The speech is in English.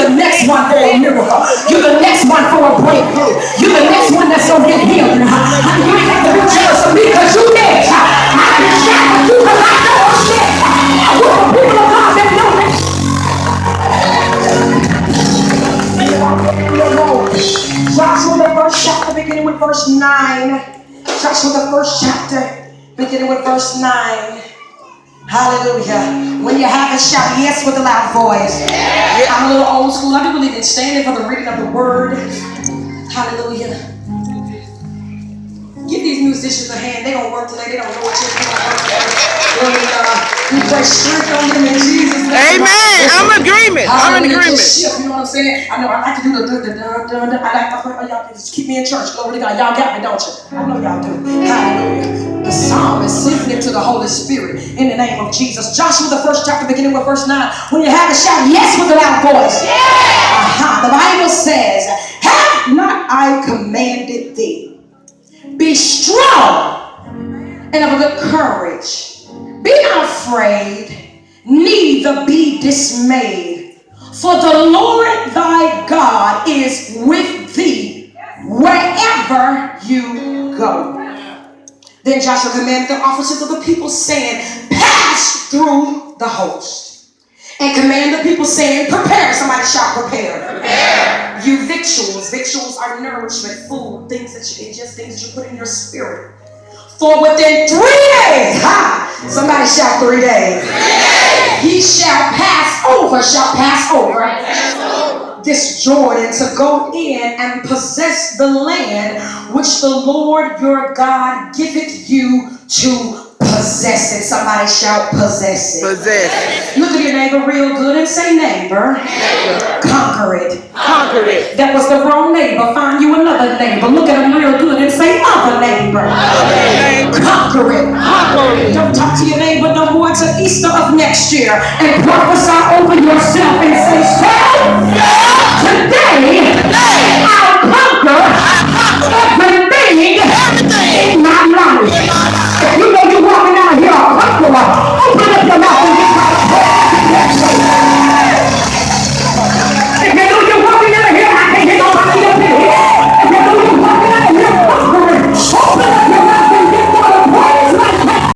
You're the next one for a miracle. You're the next one for a breakthrough. You're the next one that's going to get healed. You ain't have to be jealous of me because you did. I can shout with you because I know I'm dead. We're the people of God that know that. Joshua, the first chapter, beginning with verse 9. Joshua, the first chapter, beginning with verse 9. Hallelujah. When you have a shout yes with a loud voice. I'm a little old school. I do believe in standing for the reading of the word. Hallelujah. Give these musicians a hand. They don't work today. They don't know what you're doing. We pray strength on them in Jesus' name. Amen. I'm in agreement. I'm in agreement. Shift, you know what I'm saying? I know I like to do the dun. I like y'all just keep me in church. Glory to God. Y'all got me, don't you? I know y'all do. Hallelujah. The psalmist singing it to the Holy Spirit in the name of Jesus. Joshua, the first chapter, beginning with verse 9. When you have a shout, yes with a loud voice. Yeah. The Bible says, have not I commanded thee? Be strong and of a good courage. Be not afraid, neither be dismayed. For the Lord thy God is with thee wherever you go. Then Joshua commanded the officers of the people, saying, pass through the host. And command the people, saying, prepare. Somebody shout, prepare. Prepare. You victuals. Victuals are nourishment, food, things that you ingest, things that you put in your spirit. For within 3 days, somebody shout 3 days. 3 days. Ye shall pass over this Jordan to go in and possess the land which the Lord your God giveth you to possess it. Somebody shout possess it. Possess. Look at your neighbor real good and say neighbor. Conquer it. Conquer it. That was the wrong neighbor. Find you another neighbor. Look at him real good and say other neighbor. Conquer it. Don't talk to your neighbor no more until Easter of next year and prophesy over yourself and say, today